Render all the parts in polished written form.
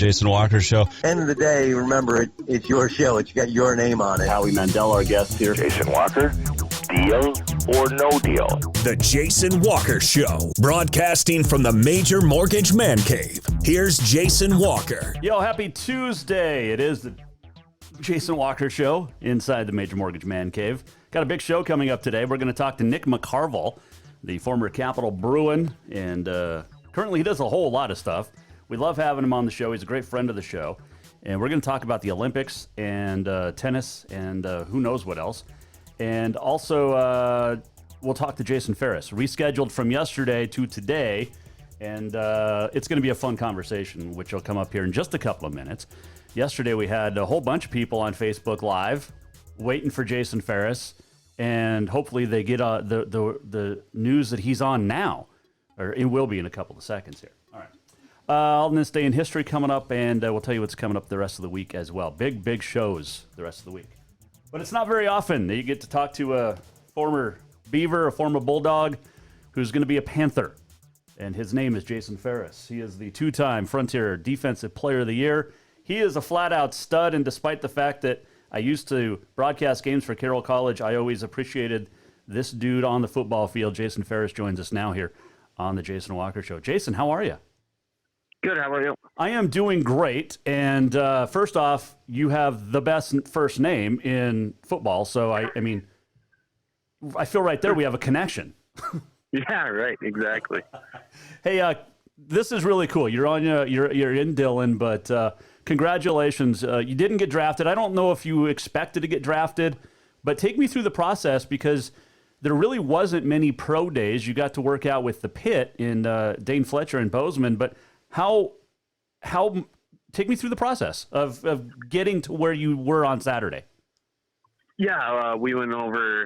Jason Walker Show. End of the day, remember, it's your show. It's got your name on it. Howie Mandel, our guest here. Jason Walker, deal or no deal? The Jason Walker Show, broadcasting from the Major Mortgage Man Cave. Here's Jason Walker. Yo, happy Tuesday. It is the Jason Walker Show inside the Major Mortgage Man Cave. Got a big show coming up today. We're going to talk to Nick Mccarville, the former Capital Bruin, and currently he does a whole lot of stuff. We love having him on the show. He's a great friend of the show. And we're going to talk about the Olympics and tennis and who knows what else. And also, we'll talk to Jason Ferris, rescheduled from yesterday to today. And it's going to be a fun conversation, which will come up here in just a couple of minutes. Yesterday, we had a whole bunch of people on Facebook Live waiting for Jason Ferris. And hopefully they get the news that he's on now. Or it will be in a couple of seconds here. All right. On this day in history coming up, and we'll tell you what's coming up the rest of the week as well. Big shows the rest of the week. But it's not very often that you get to talk to a former Beaver, a former Bulldog, who's going to be a Panther. And his name is Jason Ferris. He is the two-time Frontier Defensive Player of the Year. He is a flat-out stud, and despite the fact that I used to broadcast games for Carroll College, I always appreciated this dude on the football field. Jason Ferris joins us now here on the Jason Walker Show. Jason, how are you? Good, how are you? I am doing great, and first off, you have the best first name in football, so I mean, I feel right there we have a connection. Yeah, right, exactly. Hey, this is really cool. You're in Dillon, but congratulations. You didn't get drafted. I don't know if you expected to get drafted, but take me through the process because there really wasn't many pro days. You got to work out with the Pit in Dane Fletcher and Bozeman, but how take me through the process of getting to where you were on Saturday. Yeah, we went over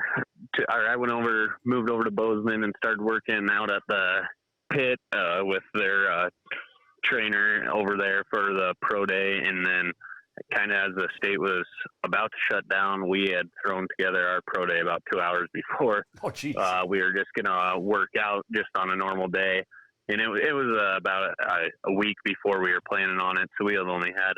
I moved over to Bozeman and started working out at the Pit with their trainer over there for the pro day. And then kind of as the state was about to shut down, we had thrown together our pro day about 2 hours before. Oh, geez. We were just going to work out just on a normal day. And it was about a week before we were planning on it. So we had only had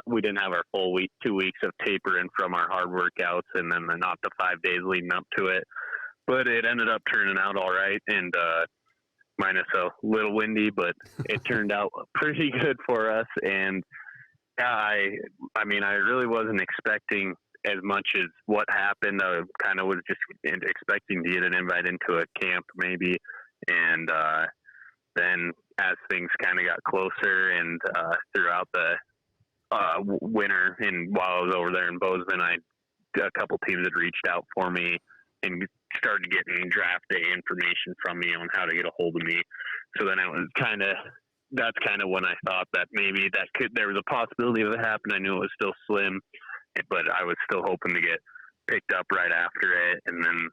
we didn't have our full week, 2 weeks of tapering from our hard workouts and then not the 5 days leading up to it. But it ended up turning out all right. And, minus a little windy, but it turned out pretty good for us. And I mean, I really wasn't expecting as much as what happened. I kind of was just expecting to get an invite into a camp maybe. And, then as things kind of got closer and throughout the winter and while I was over there in Bozeman, a couple teams had reached out for me and started getting draft day information from me on how to get a hold of me. So then it was that's kind of when I thought that maybe there was a possibility of it happening. I knew it was still slim, but I was still hoping to get picked up right after it. And then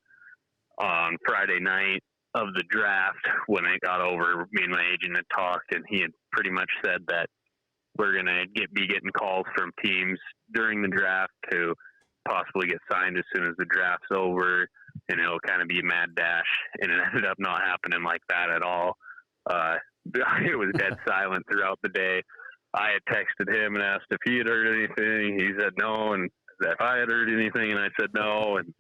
on Friday night of the draft, when it got over, me and my agent had talked, and he had pretty much said that we're going to be getting calls from teams during the draft to possibly get signed as soon as the draft's over, and it'll kind of be a mad dash. And it ended up not happening like that at all. It was dead silent throughout the day. I had texted him and asked if he had heard anything. He said no, and if I had heard anything, and I said no. And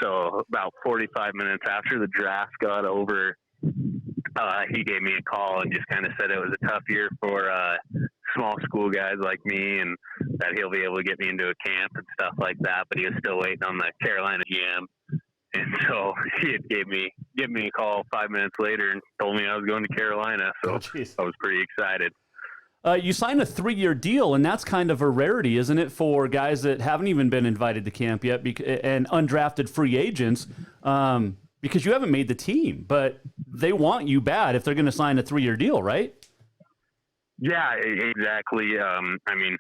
so about 45 minutes after the draft got over, he gave me a call and just kind of said it was a tough year for small school guys like me, and that he'll be able to get me into a camp and stuff like that. But he was still waiting on the Carolina GM. And so he had gave me a call 5 minutes later and told me I was going to Carolina. So I was pretty excited. You signed a 3-year deal, and that's kind of a rarity, isn't it, for guys that haven't even been invited to camp yet and undrafted free agents, because you haven't made the team. But they want you bad if they're going to sign a 3-year deal, right? Yeah, exactly. I mean,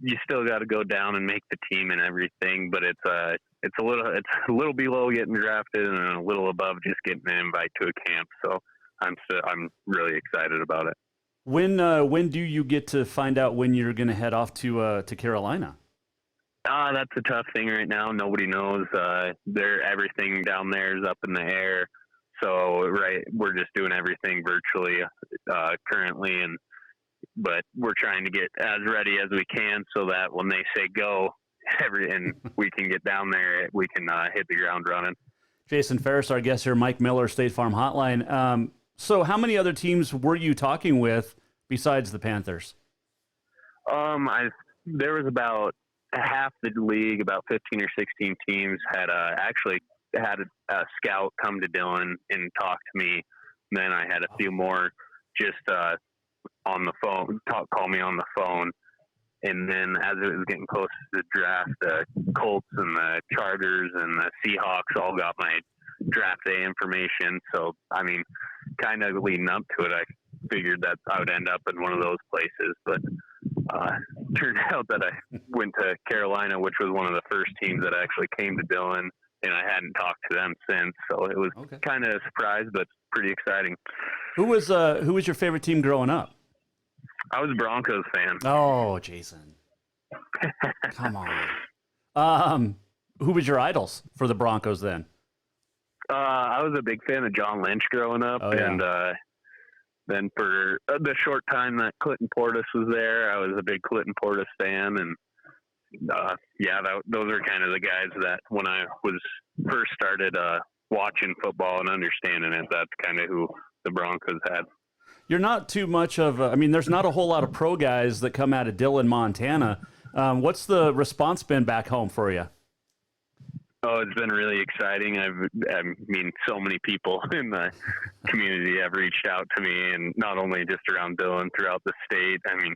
you still got to go down and make the team and everything, but it's a little below getting drafted and a little above just getting an invite to a camp. So I'm really excited about it. When do you get to find out when you're going to head off to Carolina? That's a tough thing right now. Nobody knows. Everything down there is up in the air. So we're just doing everything virtually currently, and but we're trying to get as ready as we can so that when they say go, and we can get down there, we can hit the ground running. Jason Ferris, our guest here, Mike Miller, State Farm Hotline. So how many other teams were you talking with besides the Panthers? There was about half the league, about 15 or 16 teams had actually had a scout come to Dillon and talk to me. And then I had a few more just on the phone, call me on the phone. And then as it was getting close to the draft, the Colts and the Chargers and the Seahawks all got my draft day information. So, I mean, kind of leading up to it, I figured that I would end up in one of those places. But turned out that I went to Carolina, which was one of the first teams that actually came to Dillon, and I hadn't talked to them since. So it was kind of a surprise, but pretty exciting. Who was your favorite team growing up? I was a Broncos fan. Oh, Jason. Come on. Who was your idols for the Broncos then? I was a big fan of John Lynch growing up. Oh, yeah. And then for the short time that Clinton Portis was there, I was a big Clinton Portis fan. And those are kind of the guys that when I was first started watching football and understanding it, that's kind of who the Broncos had. You're not too much of there's not a whole lot of pro guys that come out of Dillon, Montana. What's the response been back home for you? Oh, it's been really exciting. I mean, so many people in the community have reached out to me, and not only just around Dillon, throughout the state. I mean,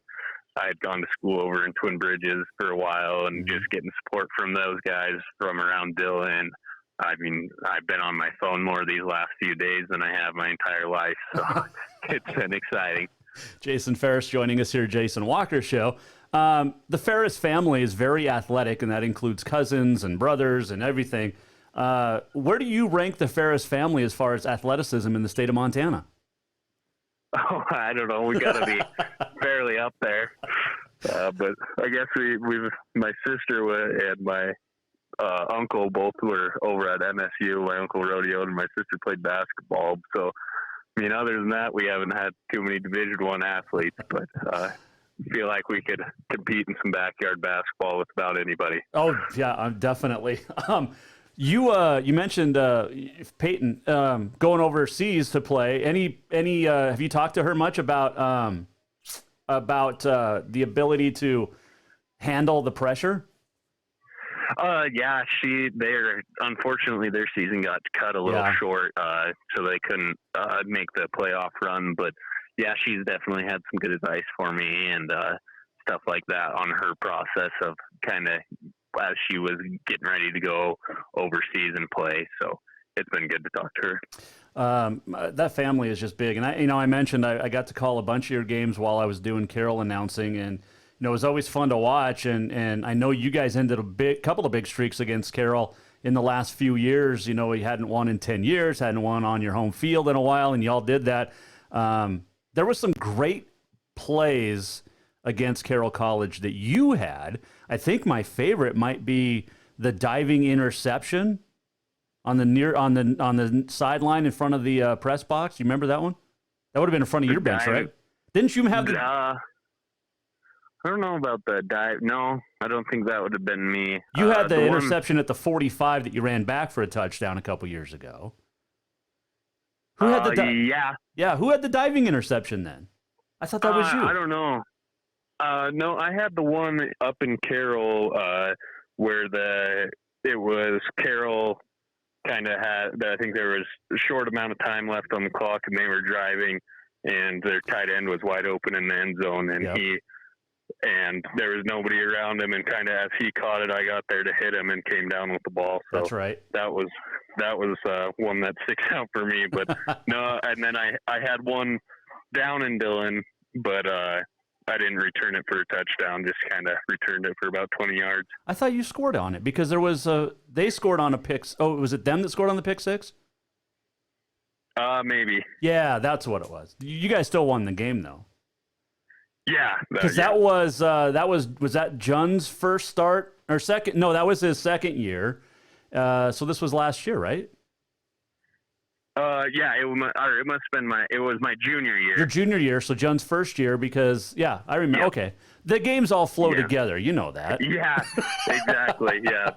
I had gone to school over in Twin Bridges for a while, and just getting support from those guys from around Dillon. I mean, I've been on my phone more these last few days than I have my entire life, so it's been exciting. Jason Ferris joining us here, Jason Walker Show. The Ferris family is very athletic, and that includes cousins and brothers and everything. Where do you rank the Ferris family as far as athleticism in the state of Montana? Oh, I don't know. We got to be fairly up there. But I guess my sister and my uncle both were over at MSU. My uncle rodeoed and my sister played basketball. So, I mean, other than that, we haven't had too many Division I athletes, but feel like we could compete in some backyard basketball with about anybody. Oh, yeah, definitely. You mentioned Peyton going overseas to play. Any have you talked to her much about the ability to handle the pressure? Yeah, unfortunately their season got cut a little short, so they couldn't make the playoff run. But yeah, she's definitely had some good advice for me and stuff like that on her process of kind of as she was getting ready to go overseas and play. So it's been good to talk to her. That family is just big. And I mentioned I got to call a bunch of your games while I was doing Carroll announcing, and it was always fun to watch. And I know you guys ended a couple of big streaks against Carroll in the last few years. We hadn't won in 10 years, hadn't won on your home field in a while, and y'all did that. There were some great plays against Carroll College that you had. I think my favorite might be the diving interception on the sideline in front of the press box. You remember that one? That would have been in front of your bench, right? Didn't you have the? I don't know about the dive. No, I don't think that would have been me. You had the interception at the 45 that you ran back for a touchdown a couple years ago. Who had the Yeah, who had the diving interception then? I thought that was you. I don't know. No, I had the one up in Carroll where it was Carroll kind of had. I think there was a short amount of time left on the clock, and they were driving, and their tight end was wide open in the end zone, and there was nobody around him, and kind of as he caught it, I got there to hit him and came down with the ball. So that's right. That was one that sticks out for me. But no, and then I had one down in Dillon, but I didn't return it for a touchdown. Just kind of returned it for about 20 yards. I thought you scored on it because there was they scored on a pick. Oh, was it them that scored on the pick six? Maybe. Yeah, that's what it was. You guys still won the game though. Yeah, because that was that Junn's first start or second? No, that was his second year. So this was last year, right? Yeah, it must have been it was my junior year. Your junior year, so John's first year, because, yeah, I remember. Yeah. Okay. The games all flow together. You know that. Yeah, exactly. Yeah,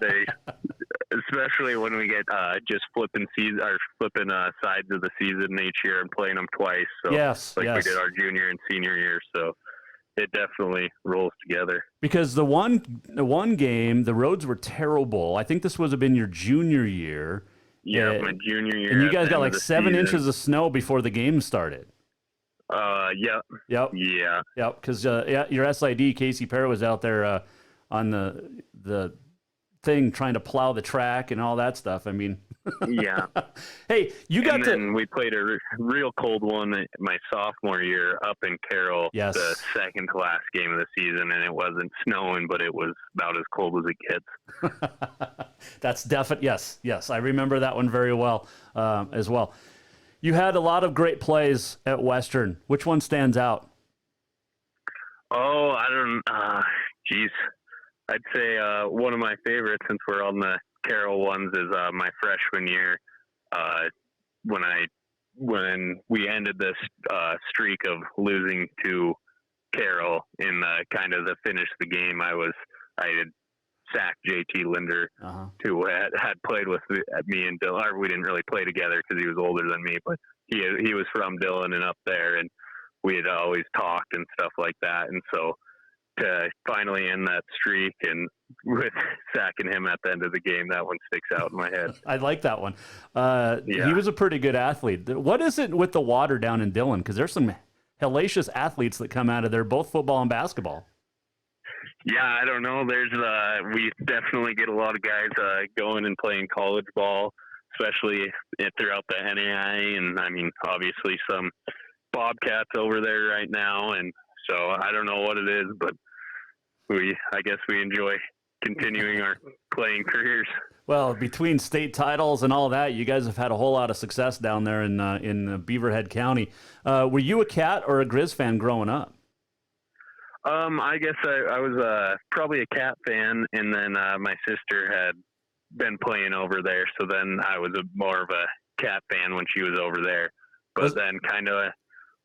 especially when we get just flipping sides of the season each year and playing them twice. So yes. we did our junior and senior year. So it definitely rolls together. Because the one game, the roads were terrible. I think this would have been your junior year. Yeah, my junior year. And you guys got like 7 inches of snow before the game started. Yep. Yeah. Yep. Because your SID, Casey Perry, was out there on the thing trying to plow the track and all that stuff. I mean, yeah. Hey, then we played a real cold one my sophomore year up in Carroll. Yes. The second to last game of the season, and it wasn't snowing, but it was about as cold as it gets. That's definite. Yes. I remember that one very well as well. You had a lot of great plays at Western. Which one stands out? Oh, I don't. Geez, I'd say one of my favorites, since we're on the Carroll ones, is my freshman year. When we ended this streak of losing to Carroll in kind of the finish of the game, I had sacked JT Linder, who had played with me and Dylan. We didn't really play together because he was older than me, but he was from Dylan and up there, and we had always talked and stuff like that. And so to finally end that streak and with sacking him at the end of the game, that one sticks out in my head. I like that one. He was a pretty good athlete. What is it with the water down in Dillon? Because there's some hellacious athletes that come out of there, both football and basketball. Yeah, I don't know. We definitely get a lot of guys going and playing college ball, especially throughout the NAI, and I mean, obviously some Bobcats over there right now. And so I don't know what it is, but I guess we enjoy continuing our playing careers. Well, between state titles and all that, you guys have had a whole lot of success down there in Beaverhead County. Were you a Cat or a Grizz fan growing up? I guess I was probably a Cat fan, and then my sister had been playing over there, so then I was more of a Cat fan when she was over there. But then kind of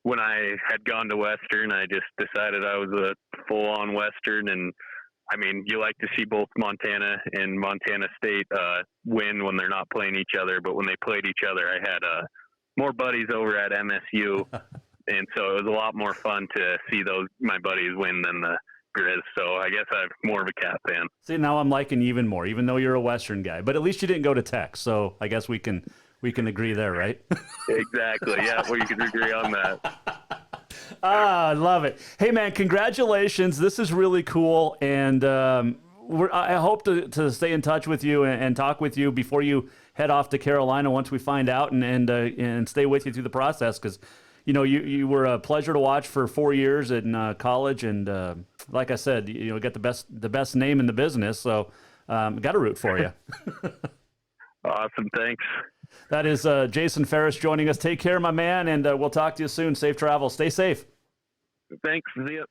when I had gone to Western, I just decided I was a full-on Western, and I mean, you like to see both Montana and Montana State win when they're not playing each other, but when they played each other, I had more buddies over at MSU. And so it was a lot more fun to see my buddies win than the Grizz. So I guess I'm more of a Cat fan. See, now I'm liking you even more, even though you're a Western guy. But at least you didn't go to Tech, so I guess we can agree there, right? Exactly. Yeah, we can agree on that. I love it. Hey, man, congratulations. This is really cool, and I hope to stay in touch with you and talk with you before you head off to Carolina once we find out, and stay with you through the process, because you were a pleasure to watch for 4 years in college, and like I said, got the best name in the business, so got to root for you. Awesome, thanks. That is Jason Ferris joining us. Take care, my man, and we'll talk to you soon. Safe travel. Stay safe. Thanks. See ya.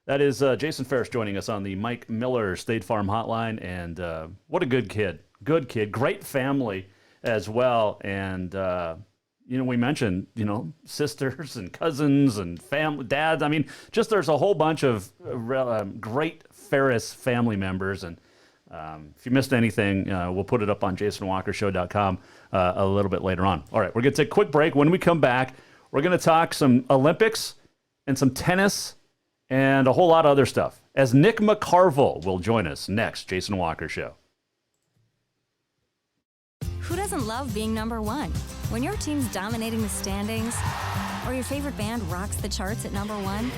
That is Jason Ferris joining us on the Mike Miller State Farm Hotline, and what a good kid. Good kid. Great family as well, and we mentioned, sisters and cousins and family, dads. I mean, just there's a whole bunch of great Ferris family members. And if you missed anything, we'll put it up on jasonwalkershow.com a little bit later on. All right, we're going to take a quick break. When we come back, we're going to talk some Olympics and some tennis and a whole lot of other stuff, as Nick Mccarville will join us next. Jason Walker Show. Who doesn't love being number one? When your team's dominating the standings, or your favorite band rocks the charts at number one,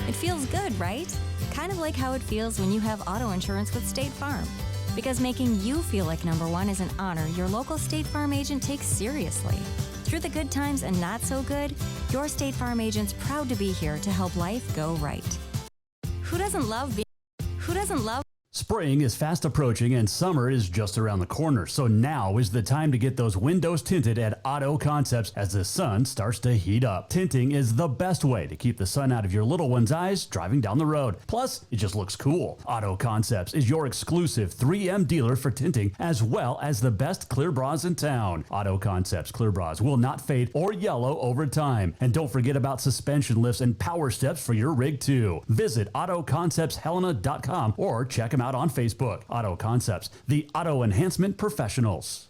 it feels good, right? Kind of like how it feels when you have auto insurance with State Farm. Because making you feel like number one is an honor your local State Farm agent takes seriously. Through the good times and not so good, your State Farm agent's proud to be here to help life go right. Who doesn't love Spring is fast approaching and summer is just around the corner, so now is the time to get those windows tinted at Auto Concepts as the sun starts to heat up. Tinting is the best way to keep the sun out of your little one's eyes driving down the road. Plus, it just looks cool. Auto Concepts is your exclusive 3M dealer for tinting as well as the best clear bras in town. Auto Concepts clear bras will not fade or yellow over time. And don't forget about suspension lifts and power steps for your rig too. Visit AutoConceptsHelena.com or check them out on Facebook. Auto Concepts, the auto enhancement professionals.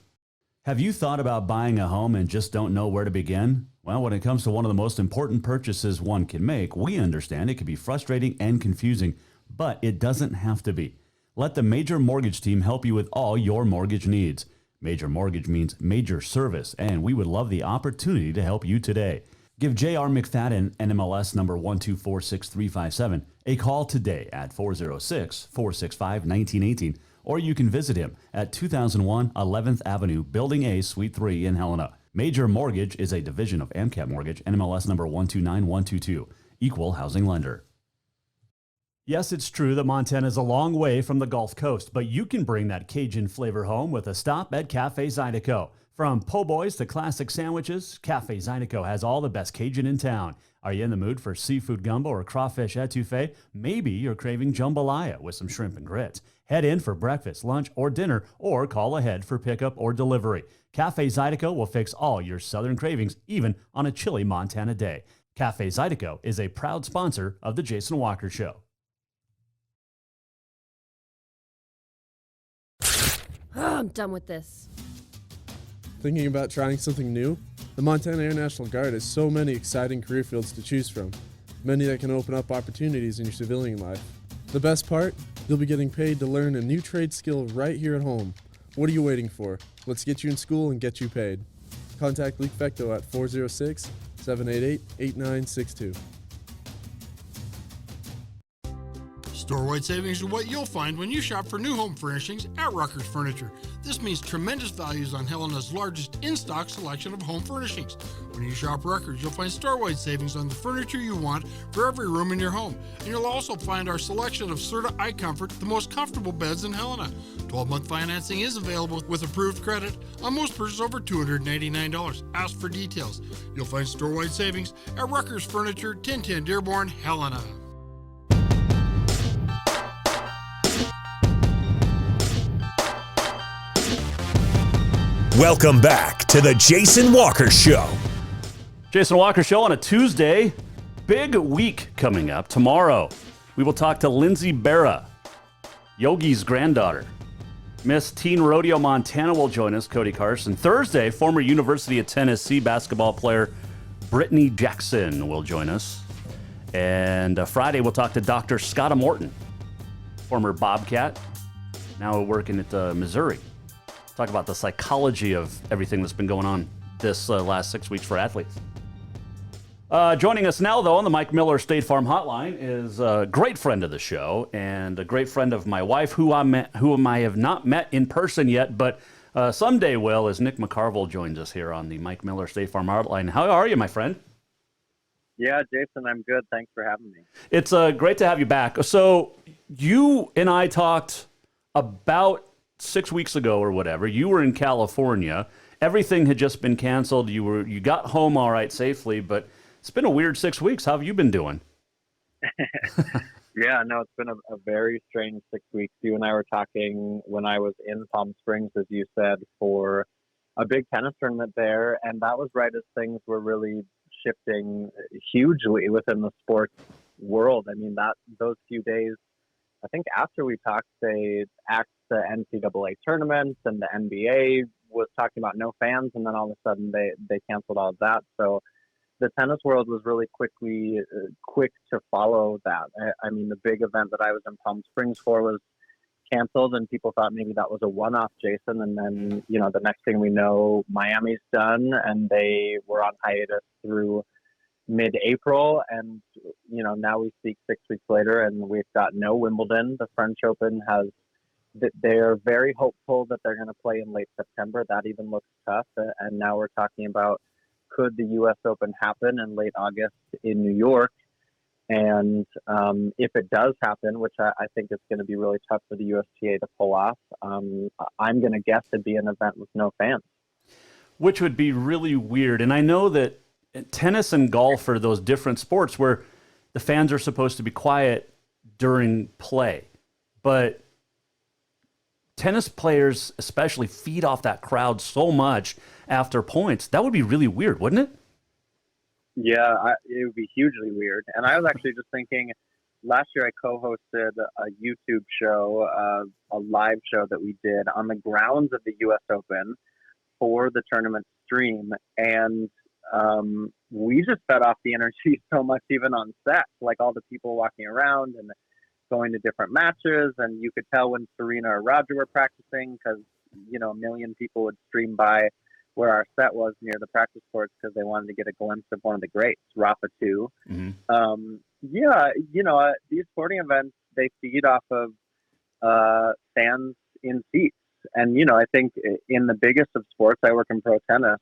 Have you thought about buying a home and just don't know where to begin? Well, when it comes to one of the most important purchases one can make, we understand it can be frustrating and confusing, but it doesn't have to be. Let the Major Mortgage team help you with all your mortgage needs. Major Mortgage means major service, and we would love the opportunity to help you today. Give J.R. McFadden, NMLS number 1246357, a call today at 406-465-1918, or you can visit him at 2001 11th Avenue, Building A, Suite 3 in Helena. Major Mortgage is a division of AMCAP Mortgage, NMLS number 129122, equal housing lender. Yes, it's true that Montana is a long way from the Gulf Coast, but you can bring that Cajun flavor home with a stop at Cafe Zydeco. From po' boys to classic sandwiches, Cafe Zydeco has all the best Cajun in town. Are you in the mood for seafood gumbo or crawfish etouffee? Maybe you're craving jambalaya with some shrimp and grits. Head in for breakfast, lunch, or dinner, or call ahead for pickup or delivery. Cafe Zydeco will fix all your southern cravings, even on a chilly Montana day. Cafe Zydeco is a proud sponsor of The Jason Walker Show. I'm done with this. Thinking about trying something new? The Montana Air National Guard has so many exciting career fields to choose from, many that can open up opportunities in your civilian life. The best part? You'll be getting paid to learn a new trade skill right here at home. What are you waiting for? Let's get you in school and get you paid. Contact Luke Fecto at 406-788-8962. Store-wide savings are what you'll find when you shop for new home furnishings at Rucker's Furniture. This means tremendous values on Helena's largest in-stock selection of home furnishings. When you shop Rucker's, you'll find store-wide savings on the furniture you want for every room in your home. And you'll also find our selection of Serta iComfort, the most comfortable beds in Helena. 12-month financing is available with approved credit on most purchases over $289. Ask for details. You'll find store-wide savings at Rucker's Furniture, 1010 Dearborn, Helena. Welcome back to the Jason Walker Show. Jason Walker Show on a Tuesday. Big week coming up. Tomorrow, we will talk to Lindsay Berra, Yogi's granddaughter. Miss Teen Rodeo Montana will join us, Cody Carson. Thursday, former University of Tennessee basketball player Brittany Jackson will join us. And Friday, we'll talk to Dr. Scotta Morton, former Bobcat, now working at Missouri. Talk about the psychology of everything that's been going on this last 6 weeks for athletes. Joining us now, though, on the Mike Miller State Farm Hotline is a great friend of the show and a great friend of my wife, whom I have not met in person yet, but someday will, as Nick Mccarville joins us here on the Mike Miller State Farm Hotline. How are you, my friend? Yeah, Jason, I'm good. Thanks for having me. It's great to have you back. So you and I talked about 6 weeks ago or whatever. You were in California. Everything had just been canceled. You got home all right safely, but it's been a weird 6 weeks. How have you been doing? Yeah, no, it's been a very strange 6 weeks. You and I were talking when I was in Palm Springs, as you said, for a big tennis tournament there, and that was right as things were really shifting hugely within the sports world. I mean, those few days, I think after we talked, they axed the NCAA tournaments and the NBA was talking about no fans, and then all of a sudden they canceled all of that. So the tennis world was really quick to follow that. I mean, the big event that I was in Palm Springs for was canceled, and people thought maybe that was a one-off, Jason. And then, the next thing we know, Miami's done, and they were on hiatus through mid-April, and now we speak 6 weeks later, and we've got no Wimbledon. The French Open they're very hopeful that they're going to play in late September. That even looks tough, and now we're talking about, could the U.S. Open happen in late August in New York? And if it does happen, which I think is going to be really tough for the USTA to pull off, I'm going to guess it'd be an event with no fans. Which would be really weird. And I know that tennis and golf are those different sports where the fans are supposed to be quiet during play. But tennis players especially feed off that crowd so much after points. That would be really weird, wouldn't it? Yeah, it would be hugely weird. And I was actually just thinking, last year I co-hosted a YouTube show, a live show that we did on the grounds of the U.S. Open for the tournament stream. And we just fed off the energy so much even on set, like all the people walking around and going to different matches. And you could tell when Serena or Roger were practicing because, a million people would stream by where our set was near the practice courts because they wanted to get a glimpse of one of the greats, Rafa too. Mm-hmm. These sporting events, they feed off of fans in seats. And, I think in the biggest of sports, I work in pro tennis,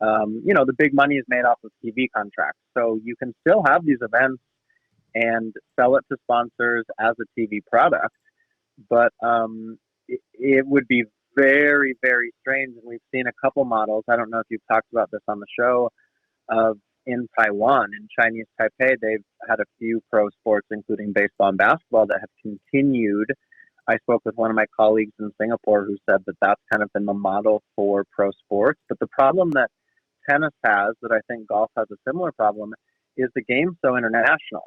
the big money is made off of TV contracts. So you can still have these events and sell it to sponsors as a TV product. But it would be very, very strange. And we've seen a couple models. I don't know if you've talked about this on the show, of in Taiwan, in Chinese Taipei, they've had a few pro sports, including baseball and basketball, that have continued. I spoke with one of my colleagues in Singapore who said that that's kind of been the model for pro sports. But the problem that tennis has, that I think golf has a similar problem, is the game's so international.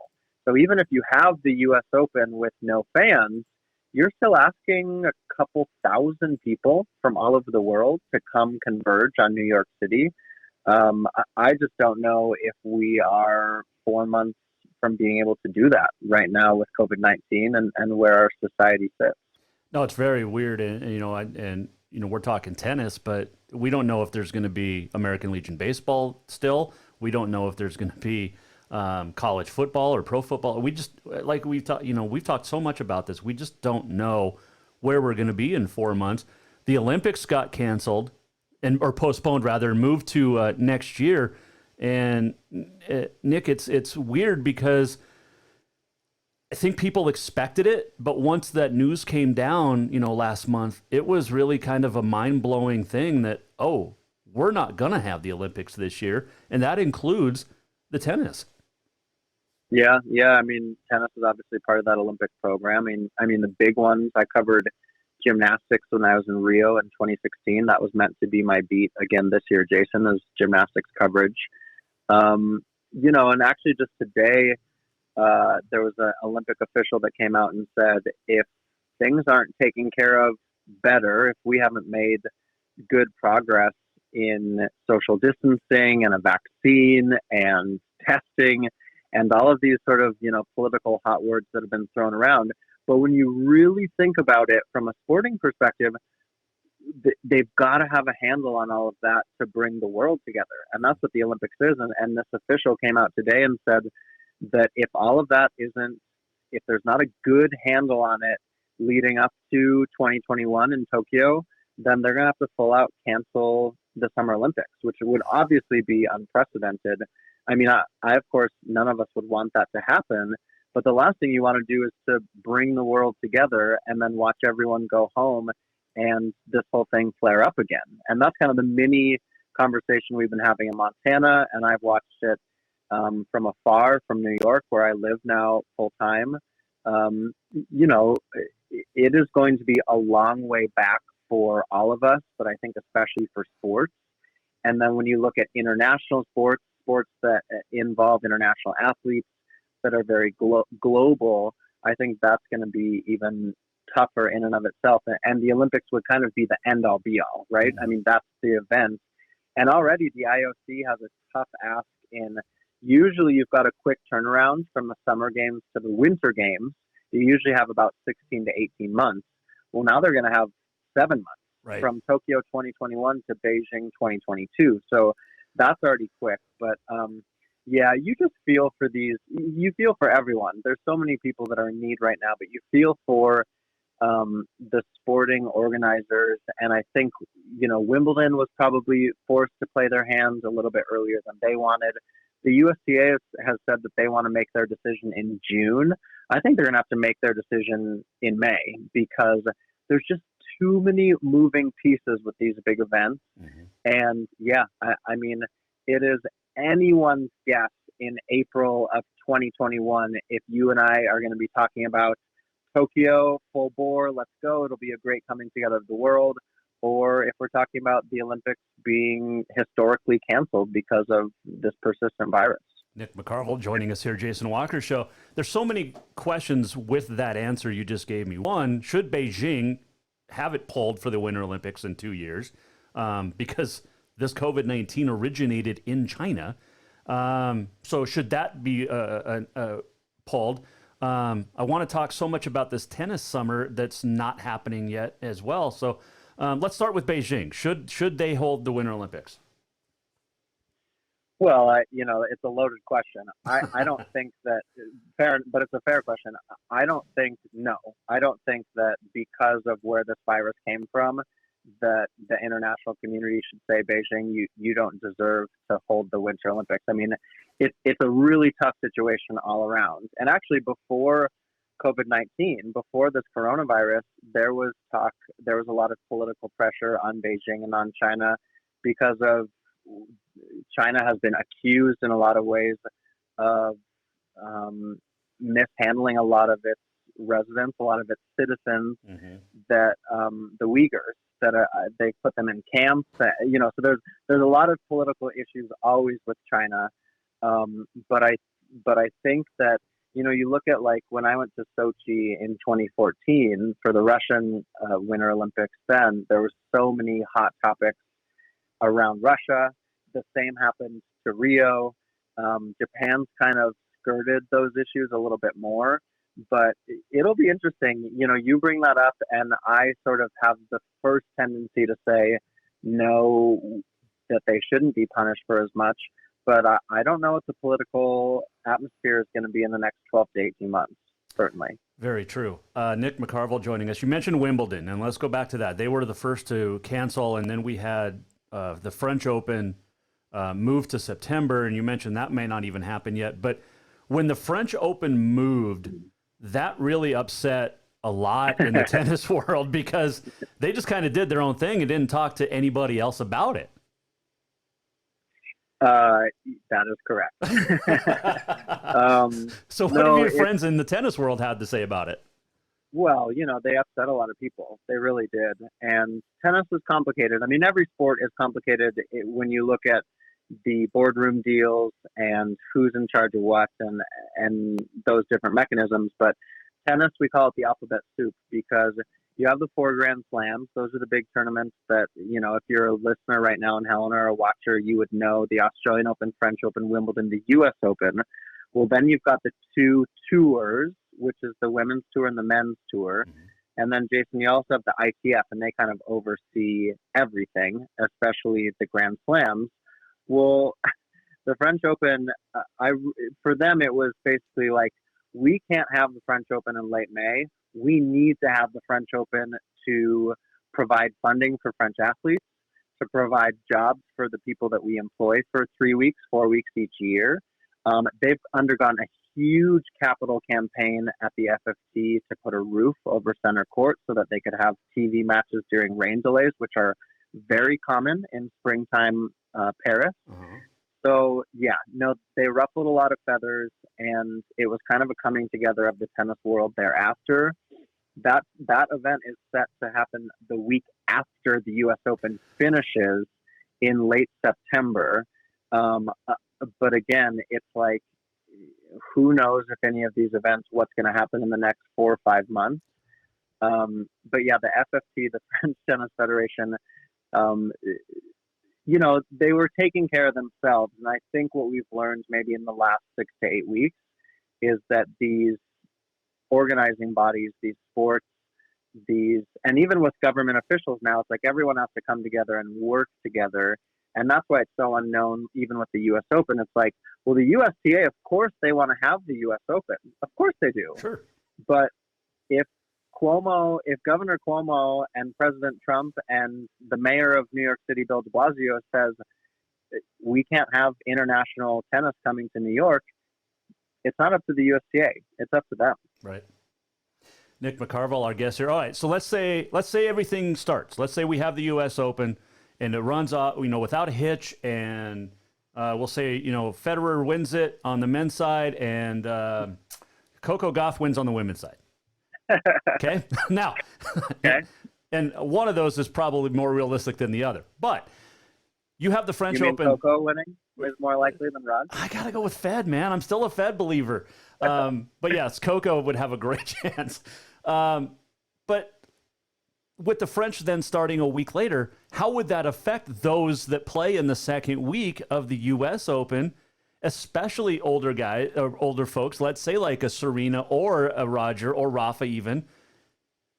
So even if you have the U.S. Open with no fans, you're still asking a couple thousand people from all over the world to come converge on New York City. I just don't know if we are 4 months from being able to do that right now with COVID-19 and where our society sits. No, it's very weird. And we're talking tennis, but we don't know if there's going to be American Legion baseball still. We don't know if there's going to be college football or pro football. We just, like we've talked so much about this. We just don't know where we're going to be in 4 months. The Olympics got canceled or postponed rather, and moved to next year. And Nick, it's weird because I think people expected it, but once that news came down, last month, it was really kind of a mind-blowing thing that, we're not going to have the Olympics this year, and that includes the tennis. Yeah. I mean, tennis is obviously part of that Olympic program. I mean, the big ones, I covered gymnastics when I was in Rio in 2016. That was meant to be my beat again this year, Jason, is gymnastics coverage. And actually just today, there was an Olympic official that came out and said, if things aren't taken care of better, if we haven't made good progress in social distancing and a vaccine and testing and all of these sort of, political hot words that have been thrown around. But when you really think about it from a sporting perspective, they've got to have a handle on all of that to bring the world together. And that's what the Olympics is. And this official came out today and said that if all of that if there's not a good handle on it leading up to 2021 in Tokyo, then they're going to have to full out cancel the Summer Olympics, which would obviously be unprecedented. I mean, I of course, none of us would want that to happen. But the last thing you want to do is to bring the world together and then watch everyone go home and this whole thing flare up again. And that's kind of the mini conversation we've been having in Montana. And I've watched it from afar from New York, where I live now full time. It is going to be a long way back for all of us, but I think especially for sports. And then when you look at international sports that involve international athletes that are very global, I think that's going to be even tougher in and of itself. And the Olympics would kind of be the end all be all, right? I mean, that's the event. And already the IOC has a tough ask in, usually you've got a quick turnaround from the summer games to the winter games. You usually have about 16 to 18 months. Well, now they're going to have 7 months, right, from Tokyo 2021 to Beijing 2022. So that's already quick. But you just feel for you feel for everyone. There's so many people that are in need right now, but you feel for the sporting organizers. And I think, Wimbledon was probably forced to play their hands a little bit earlier than they wanted. the USTA has said that they want to make their decision in June. I think they're going to have to make their decision in May because there's just too many moving pieces with these big events. And yeah, I mean, it is anyone's guess in April of 2021 if you and I are going to be talking about Tokyo, full bore, let's go, it'll be a great coming together of the world, or if we're talking about the Olympics being historically canceled because of this persistent virus. Nick Mccarville joining us here, Jason Walker Show. There's so many questions with that answer you just gave me. One, should Beijing have it pulled for the Winter Olympics in 2 years? Because this COVID-19 originated in China. So should that be pulled? I want to talk so much about this tennis summer that's not happening yet as well. So let's start with Beijing. Should they hold the Winter Olympics? Well, it's a loaded question. I don't think that fair, but it's a fair question. I don't think that because of where this virus came from, that the international community should say, Beijing, you don't deserve to hold the Winter Olympics. I mean, it's a really tough situation all around. And actually, before COVID-19, before this coronavirus, there was a lot of political pressure on Beijing and on China because of China has been accused in a lot of ways of mishandling a lot of its residents, a lot of its citizens, that the Uyghurs, that they put them in camps, so there's a lot of political issues always with China. But I think that, you look at like when I went to Sochi in 2014 for the Russian Winter Olympics, then there were so many hot topics around Russia. The same happened to Rio. Japan's kind of skirted those issues a little bit more, but it'll be interesting. You bring that up, and I sort of have the first tendency to say no, that they shouldn't be punished for as much. But I don't know what the political atmosphere is going to be in the next 12 to 18 months, certainly. Very true. Nick Mccarville joining us. You mentioned Wimbledon, and let's go back to that. They were the first to cancel, and then we had the French Open moved to September, and you mentioned that may not even happen yet. But when the French Open moved, that really upset a lot in the tennis world because they just kind of did their own thing and didn't talk to anybody else about it. That is correct. So what have your friends in the tennis world had to say about it? Well, they upset a lot of people. They really did. And tennis is complicated. I mean, every sport is complicated when you look at the boardroom deals and who's in charge of what and those different mechanisms. But tennis, we call it the alphabet soup because you have the 4 Grand Slams. Those are the big tournaments that, if you're a listener right now in Helena or a watcher, you would know: the Australian Open, French Open, Wimbledon, the U.S. Open. Well, then you've got the 2 tours, which is the women's tour and the men's tour. And then, Jason, you also have the ITF, and they kind of oversee everything, especially the Grand Slams. Well, the French Open, for them, it was basically like, we can't have the French Open in late May. We need to have the French Open to provide funding for French athletes, to provide jobs for the people that we employ for 3 weeks, 4 weeks each year. They've undergone a huge capital campaign at the FFT to put a roof over center court so that they could have TV matches during rain delays, which are very common in springtime Paris. So, they ruffled a lot of feathers, and it was kind of a coming together of the tennis world thereafter. That event is set to happen the week after the U.S. Open finishes in late September. But again, it's like, who knows if any of these events, what's going to happen in the next 4 or 5 months. But yeah, the FFT, the French Tennis Federation, they were taking care of themselves. And I think what we've learned maybe in the last 6 to 8 weeks is that these organizing bodies, these sports, and even with government officials now, it's like everyone has to come together and work together. And that's why it's so unknown, even with the U.S. Open. It's like, well, the USTA, of course, they want to have the U.S. Open. Of course they do. Sure. But if Governor Cuomo and President Trump and the mayor of New York City, Bill de Blasio, says, we can't have international tennis coming to New York. It's not up to the USTA. It's up to them. Right. Nick Mccarville, our guest here. All right, so let's say everything starts. Let's say we have the U.S. Open and it runs without a hitch, and we'll say Federer wins it on the men's side and Coco Gauff wins on the women's side. Okay, now, okay, and one of those is probably more realistic than the other, but you have the French you mean Open. Coco winning is more likely than Rod? I gotta go with Fed, man. I'm still a Fed believer. But yes, Coco would have a great chance. But with the French then starting a week later, how would that affect those that play in the second week of the U.S. Open, especially older guys or older folks, let's say like a Serena or a Roger or Rafa even,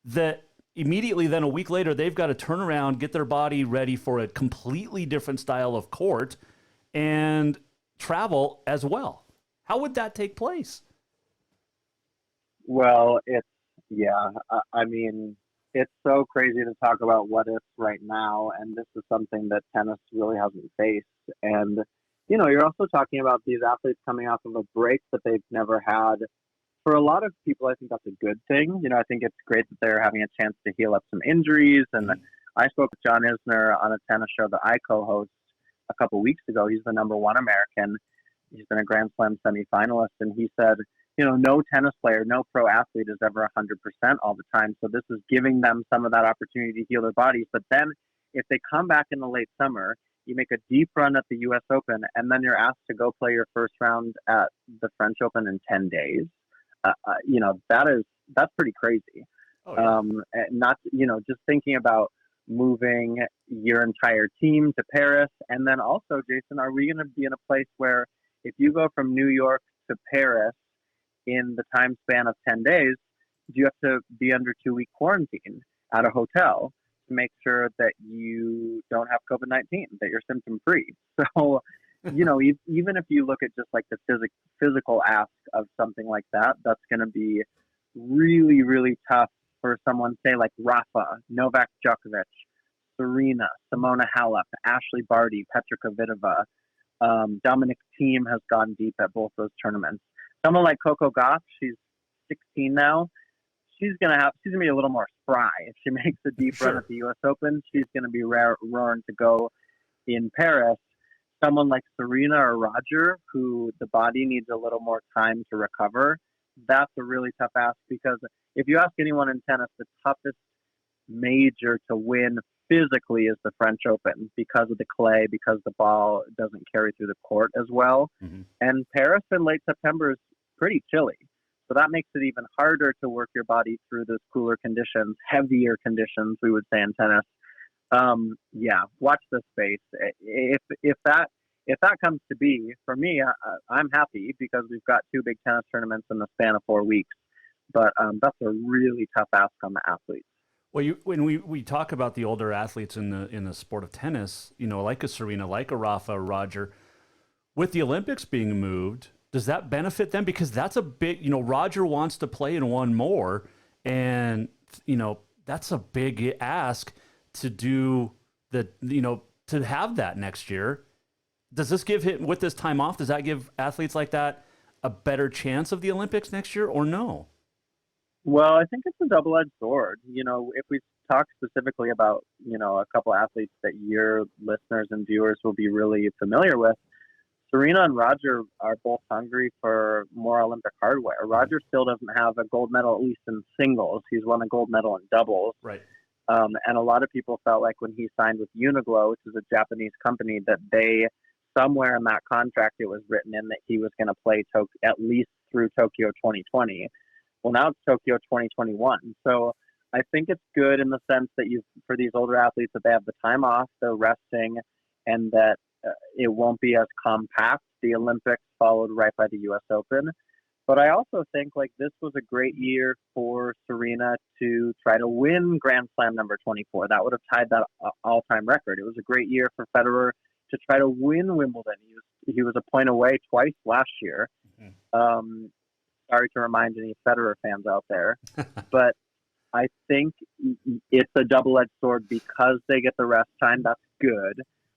that immediately then a week later, they've got to turn around, get their body ready for a completely different style of court and travel as well. How would that take place? Well, I mean, it's so crazy to talk about what ifs right now, and this is something that tennis really hasn't faced. And, you're also talking about these athletes coming off of a break that they've never had. For a lot of people, I think that's a good thing. I think it's great that they're having a chance to heal up some injuries. And I spoke with John Isner on a tennis show that I co-host a couple weeks ago. He's the number one American. He's been a Grand Slam semifinalist, and he said, no tennis player, no pro athlete is ever 100% all the time. So this is giving them some of that opportunity to heal their bodies. But then if they come back in the late summer, you make a deep run at the U.S. Open, and then you're asked to go play your first round at the French Open in 10 days. That's pretty crazy. Oh, yeah. Not, just thinking about moving your entire team to Paris. And then also, Jason, are we going to be in a place where if you go from New York to Paris in the time span of 10 days, do you have to be under 2-week quarantine at a hotel to make sure that you don't have COVID-19, that you're symptom free? So, even if you look at just like the physical ask of something like that, that's going to be really, really tough for someone, say like Rafa, Novak Djokovic, Serena, Simona Halep, Ashley Barty, Petra Kvitova. Dominic Thiem has gone deep at both those tournaments. Someone like Coco Gauff, she's 16 now. She's gonna be a little more spry if she makes a deep run at the U.S. Open. She's gonna be roaring to go in Paris. Someone like Serena or Roger, who the body needs a little more time to recover, that's a really tough ask, because if you ask anyone in tennis, the toughest major to win physically is the French Open because of the clay, because the ball doesn't carry through the court as well. Mm-hmm. And Paris in late September is pretty chilly. So that makes it even harder to work your body through those cooler conditions, heavier conditions, we would say in tennis. Watch this space. If that comes to be, for me, I'm happy because we've got 2 big tennis tournaments in the span of 4 weeks. But that's a really tough ask on the athletes. Well, when we talk about the older athletes in the sport of tennis, like a Serena, like a Rafa, Roger, with the Olympics being moved, does that benefit them? Because that's a big, Roger wants to play in one more, and that's a big ask to do to have that next year. Does this give him, with this time off, does that give athletes like that a better chance of the Olympics next year, or no? Well, I think it's a double-edged sword. If we talk specifically about, a couple athletes that your listeners and viewers will be really familiar with, Serena and Roger are both hungry for more Olympic hardware. Roger still doesn't have a gold medal, at least in singles. He's won a gold medal in doubles. Right. And a lot of people felt like when he signed with Uniglow, which is a Japanese company, that somewhere in that contract, it was written in that he was going to play at least through Tokyo 2020. Well, now it's Tokyo 2021. So I think it's good in the sense that for these older athletes, that they have the time off, they're resting, and that it won't be as compact. The Olympics followed right by the U.S. Open. But I also think this was a great year for Serena to try to win Grand Slam number 24. That would have tied that all-time record. It was a great year for Federer to try to win Wimbledon. He was a point away twice last year. Mm-hmm. Sorry to remind any Federer fans out there, but I think it's a double-edged sword because they get the rest time. That's good.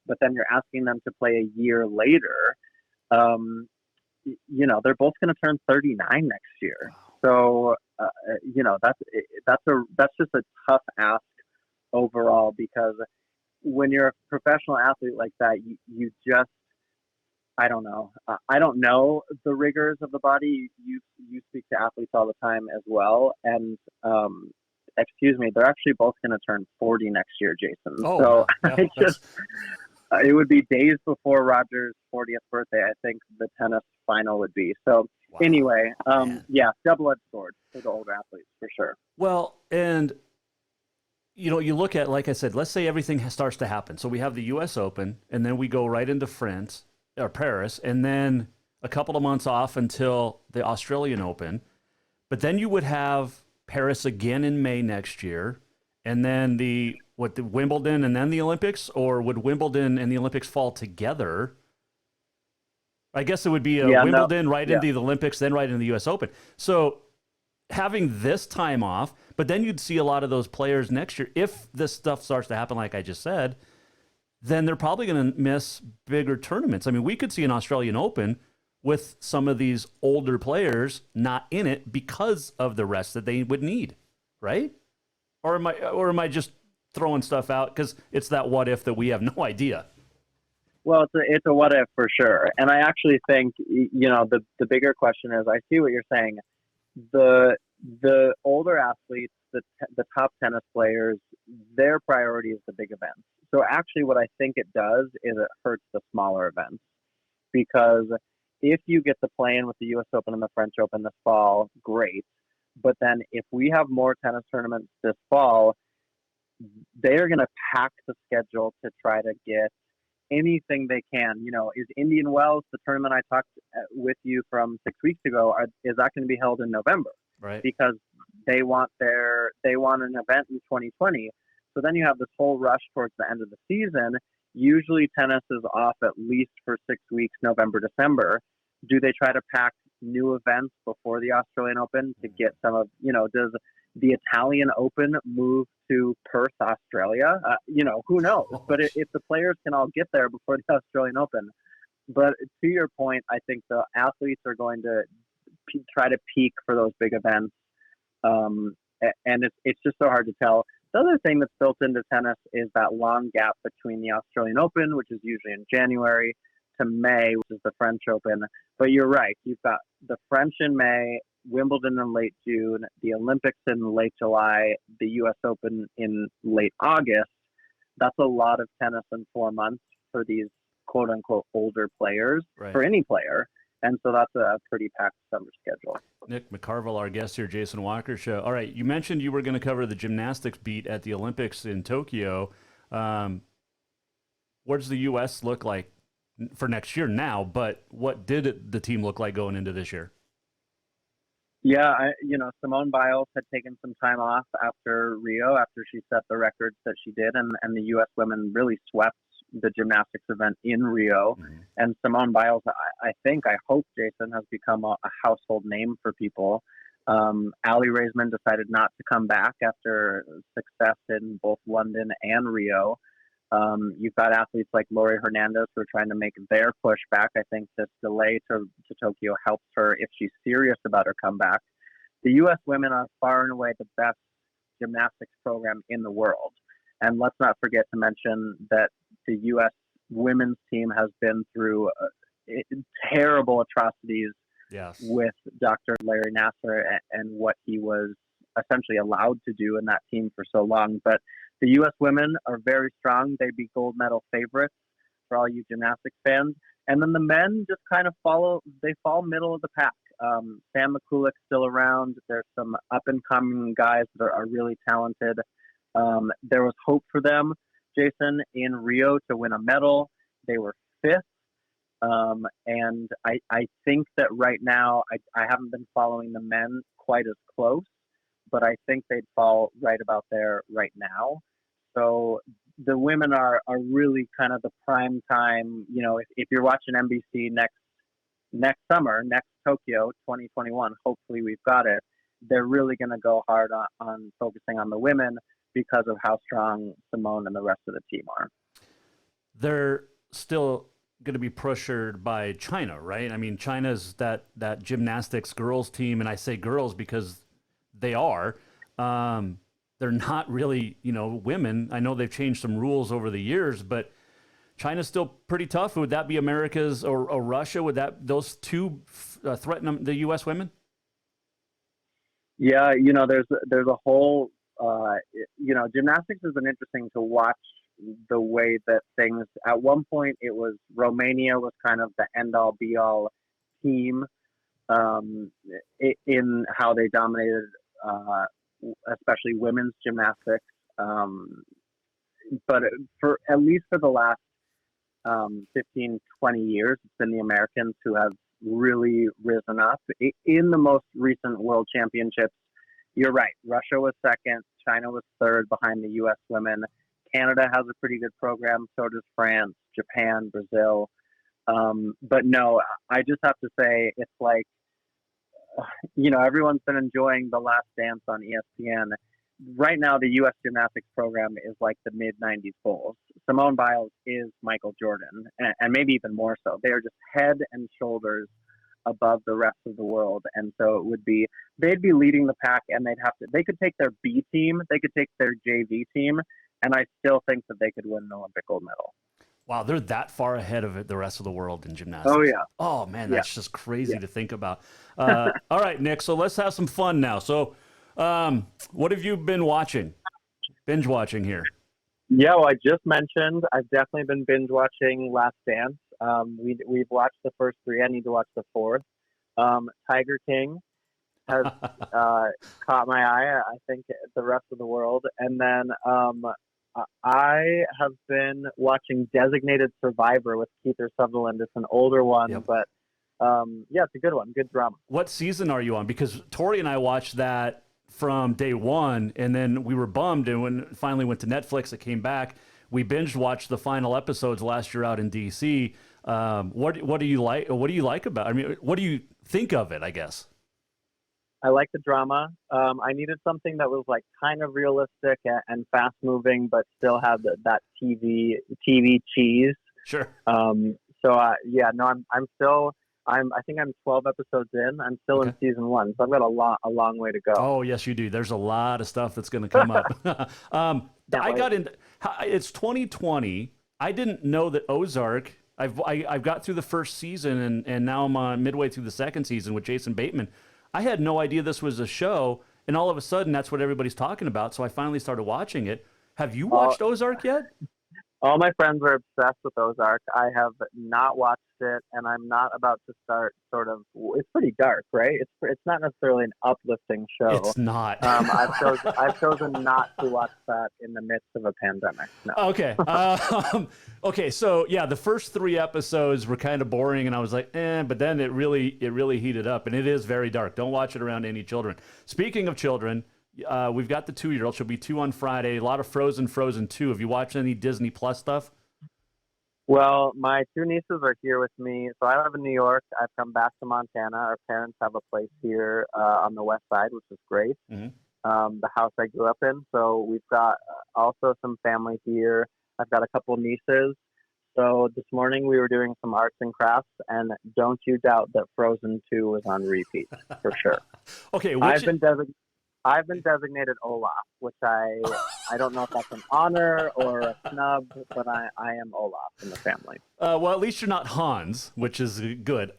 but then you're asking them to play a year later. They're both going to turn 39 next year. So, that's just a tough ask overall, because when you're a professional athlete like that, you just, I don't know. I don't know the rigors of the body. You speak to athletes all the time as well. And, excuse me, they're actually both going to turn 40 next year, Jason. Oh, wow. Yeah, it would be days before Roger's 40th birthday, I think the tennis final would be. So anyway, double-edged sword for the older athletes for sure. Well, and you look at, like I said, let's say everything starts to happen. So we have the U.S. Open, and then we go right into France or Paris, and then a couple of months off until the Australian Open. But then you would have Paris again in May next year, and then the Wimbledon and then the Olympics, or would Wimbledon and the Olympics fall together? I guess it would be Wimbledon into the Olympics, then right into the U.S. Open. So having this time off, but then you'd see a lot of those players next year. If this stuff starts to happen, like I just said, then they're probably going to miss bigger tournaments. I mean, we could see an Australian Open with some of these older players not in it because of the rest that they would need, right? Or am I just throwing stuff out because it's that what if that we have no idea? Well, it's a what if for sure. And I actually think, the bigger question is, I see what you're saying. The older athletes, the top tennis players, their priority is the big events. So actually what I think it does is it hurts the smaller events, because if you get to play in with the U.S. Open and the French Open this fall, great. But then if we have more tennis tournaments this fall, they are going to pack the schedule to try to get anything they can. Is Indian Wells, the tournament I talked with you from 6 weeks ago, is that going to be held in November? Right. Because they want an event in 2020. So then you have this whole rush towards the end of the season. Usually tennis is off at least for 6 weeks, November, December. Do they try to pack new events before the Australian Open to get some of, does the Italian Open move to Perth, Australia? Who knows? But if the players can all get there before the Australian Open. But to your point, I think the athletes are going to try to peak for those big events. And it's just so hard to tell. The other thing that's built into tennis is that long gap between the Australian Open, which is usually in January, to May, which is the French Open. But you're right. You've got the French in May, Wimbledon in late June, the Olympics in late July, the U.S. Open in late August. That's a lot of tennis in 4 months for these quote-unquote older players, for any player. And so that's a pretty packed summer schedule. Nick Mccarville, our guest here, Jason Walker Show. All right, you mentioned you were going to cover the gymnastics beat at the Olympics in Tokyo. What does the U.S. look like for next year now, but what did the team look like going into this year? Yeah, Simone Biles had taken some time off after Rio, after she set the records that she did, and the U.S. women really swept the gymnastics event in Rio. Mm-hmm. And Simone Biles, I hope, Jason, has become a household name for people. Allie Raisman decided not to come back after success in both London and Rio. You've got athletes like Laurie Hernandez who are trying to make their push back. I think this delay to Tokyo helps her if she's serious about her comeback. The U.S. women are far and away the best gymnastics program in the world. And let's not forget to mention that the U.S. women's team has been through terrible atrocities with Dr. Larry Nassar and what he was essentially allowed to do in that team for so long. But the U.S. women are very strong. They'd be gold medal favorites for all you gymnastics fans. And then the men just kind of fall middle of the pack. Sam McCulloch's still around. There's some up-and-coming guys that are really talented. There was hope for them, Jason, in Rio to win a medal. They were fifth. And I think that right now, I haven't been following the men quite as close, but I think they'd fall right about there right now. So the women are really kind of the prime time. If you're watching NBC next summer, next Tokyo 2021, hopefully we've got it. They're really going to go hard on focusing on the women because of how strong Simone and the rest of the team are. they're still going to be pressured by China, right? I mean, China's that gymnastics girls team, and I say girls because they are. They're not really, women. I know they've changed some rules over the years, but China's still pretty tough. Would that be America's or Russia? Would those two threaten the U.S. women? Yeah, there's a whole, gymnastics has been interesting to watch the way that things, at one point it was Romania was kind of the end all be all team in how they dominated, especially women's gymnastics. But for at least for the last 15, 20 years, it's been the Americans who have really risen up. In the most recent World Championships, you're right, Russia was second, China was third behind the U.S. women. Canada has a pretty good program, so does France, Japan, Brazil. But no, I just have to say, it's like, everyone's been enjoying The Last Dance on ESPN. Right now, the U.S. gymnastics program is like the mid-'90s Bulls. Simone Biles is Michael Jordan, and maybe even more so. They are just head and shoulders above the rest of the world. And so they'd be leading the pack, and they could take their B team, they could take their JV team, and I still think that they could win an Olympic gold medal. Wow, they're that far ahead of the rest of the world in gymnastics. Oh, yeah. Oh, man, that's just crazy to think about. All right, Nick, so let's have some fun now. So what have you been watching? Binge watching here. Yeah, well, I just mentioned I've definitely been binge watching Last Dance. We've watched the first three. I need to watch the fourth. Tiger King has caught my eye, I think, the rest of the world. And then I have been watching Designated Survivor with Keith Sutherland. It's an older one, but it's a good one. Good drama. What season are you on? Because Tori and I watched that from day one, and then we were bummed. And when it finally went to Netflix, it came back. We binge watched the final episodes last year out in DC. What do you like? What do you like about? I mean, what do you think of it? I guess. I like the drama. I needed something that was like kind of realistic and fast moving, but still had that TV cheese. Sure. I think I'm 12 episodes in. I'm still in season 1, so I've got a long way to go. Oh yes, you do. There's a lot of stuff that's going to come up. It's 2020. I didn't know that Ozark. I've got through the first season, and now I'm on midway through the second season with Jason Bateman. I had no idea this was a show, and all of a sudden that's what everybody's talking about. So I finally started watching it. Have you watched Ozark yet? All my friends are obsessed with Ozark. I have not watched it, and I'm not about to start. It's pretty dark, right? It's not necessarily an uplifting show. It's not. I've chosen not to watch that in the midst of a pandemic. No. Okay. Okay. So yeah, the first 3 episodes were kind of boring, and I was like, but then it really heated up, and it is very dark. Don't watch it around any children. Speaking of children. We've got the 2-year-old. She'll be 2 on Friday. A lot of Frozen 2. Have you watched any Disney Plus stuff? Well, my 2 nieces are here with me. So I live in New York. I've come back to Montana. Our parents have a place here on the west side, which is great. Mm-hmm. The house I grew up in. So we've got also some family here. I've got a couple nieces. So this morning we were doing some arts and crafts, and don't you doubt that Frozen 2 was on repeat for sure. Okay, I've been designated Olaf, which I don't know if that's an honor or a snub, but I am Olaf in the family. Well, at least you're not Hans, which is good.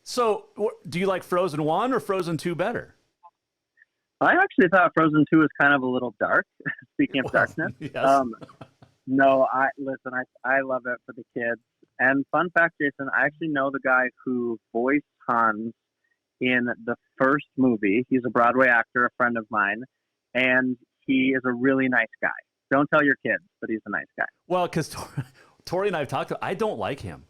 So do you like Frozen 1 or Frozen 2 better? I actually thought Frozen 2 was kind of a little dark, speaking of darkness. Yes. No, I love it for the kids. And fun fact, Jason, I actually know the guy who voiced Hans in the first movie. He's a Broadway actor, a friend of mine, and he is a really nice guy. Don't tell your kids, but he's a nice guy. Well, because Tori and I have talked to, I don't like him.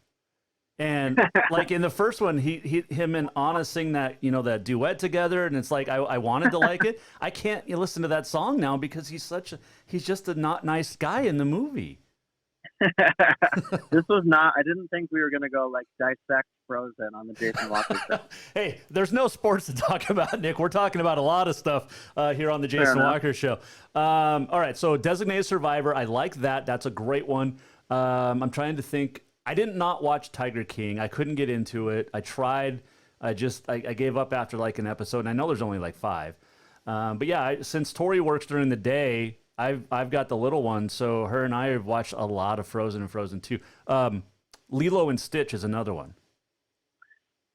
And like in the first one, him and Anna sing that duet together, and it's like I wanted to like it. I can't listen to that song now because he's just a not nice guy in the movie. This was not. I didn't think we were gonna go like dissect Frozen on the Jason Walker show. Hey, there's no sports to talk about, Nick. We're talking about a lot of stuff here on the Jason Walker show. All right, so Designated Survivor. I like that. That's a great one. I'm trying to think. I did not watch Tiger King. I couldn't get into it. I tried. I gave up after like an episode, and I know there's only like 5. But yeah, since Tori works during the day, I've got the little one, so her and I have watched a lot of Frozen and Frozen 2. Lilo and Stitch is another one.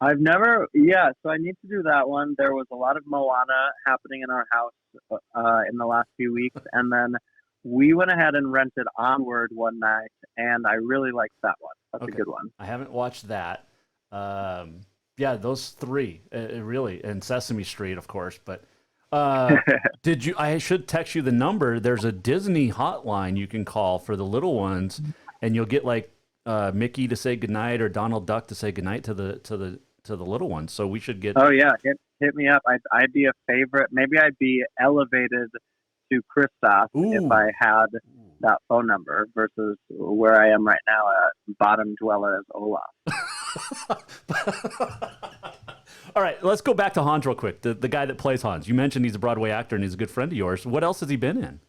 I've never, so I need to do that one. There was a lot of Moana happening in our house in the last few weeks, and then we went ahead and rented Onward one night, and I really liked that one. That's a good one. I haven't watched that. Yeah, those 3, really, and Sesame Street, of course. But did you? I should text you the number. There's a Disney hotline you can call for the little ones, and you'll get like Mickey to say goodnight or Donald Duck to say goodnight to the little ones. So we should get. Oh yeah, hit me up. I'd be a favorite. Maybe I'd be elevated to Kristoff if I had that phone number versus where I am right now, bottom dweller as Olaf. All right, let's go back to Hans real quick. The guy that plays Hans. You mentioned he's a Broadway actor and he's a good friend of yours. What else has he been in?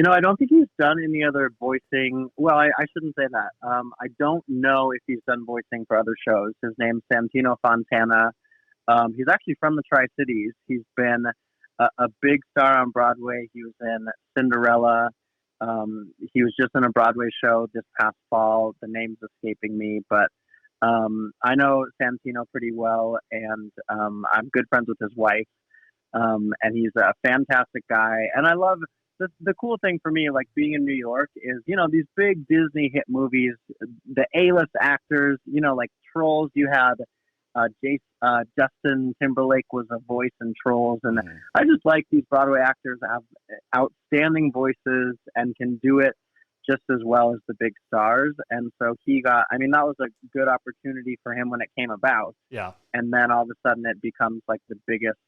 I don't think he's done any other voicing. Well, I shouldn't say that. I don't know if he's done voicing for other shows. His name's Santino Fontana. He's actually from the Tri-Cities. He's been a big star on Broadway. He was in Cinderella. He was just in a Broadway show this past fall. The name's escaping me, but I know Santino pretty well, and I'm good friends with his wife. And he's a fantastic guy. And I love the cool thing for me, like being in New York, is these big Disney hit movies. The A-list actors, like Trolls. You had Justin Timberlake was a voice in Trolls, and I just like these Broadway actors have outstanding voices and can do it just as well as the big stars. And so that was a good opportunity for him when it came about. Yeah. And then all of a sudden it becomes like the biggest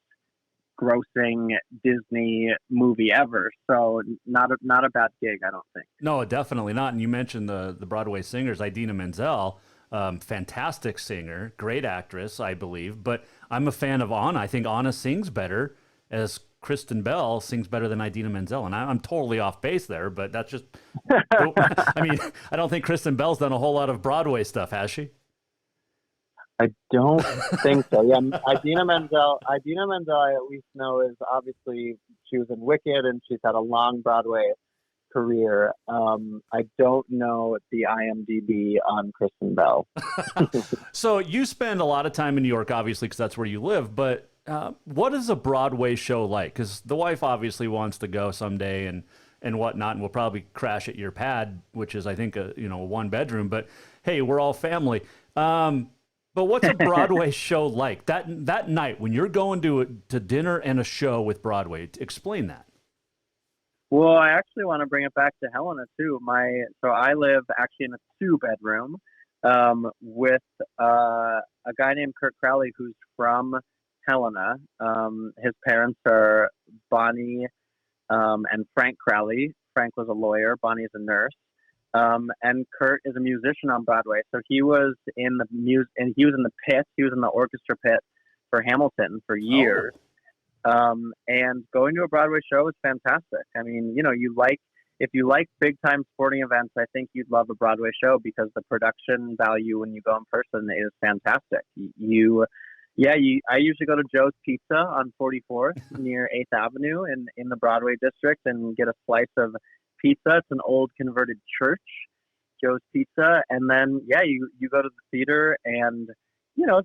grossing Disney movie ever. So not a bad gig, I don't think. No, definitely not. And you mentioned the Broadway singers, Idina Menzel. Fantastic singer, great actress, I believe. But I'm a fan of Anna. I think Anna sings better, as Kristen Bell sings better than Idina Menzel. And I'm totally off base there, but that's just. I don't think Kristen Bell's done a whole lot of Broadway stuff, has she? I don't think so. Yeah, Idina Menzel, I at least know is obviously she was in Wicked, and she's had a long Broadway career. I don't know the IMDb on Kristen Bell. So you spend a lot of time in New York, obviously, because that's where you live. But what is a Broadway show like? Because the wife obviously wants to go someday and whatnot, and we'll probably crash at your pad, which is, I think, a 1-bedroom. But hey, we're all family. But what's a Broadway show like? That night when you're going to dinner and a show with Broadway, explain that. Well, I actually want to bring it back to Helena too. So I live actually in a 2-bedroom with a guy named Kurt Crowley who's from Helena. His parents are Bonnie and Frank Crowley. Frank was a lawyer. Bonnie's a nurse. And Kurt is a musician on Broadway. So he was in the he was in the pit. He was in the orchestra pit for Hamilton for years. And going to a Broadway show is fantastic. I mean, if you like big time sporting events, I think you'd love a Broadway show because the production value when you go in person is fantastic. I usually go to Joe's Pizza on 44th near 8th Avenue in the Broadway district and get a slice of pizza. It's an old converted church, Joe's Pizza. And then, you go to the theater and,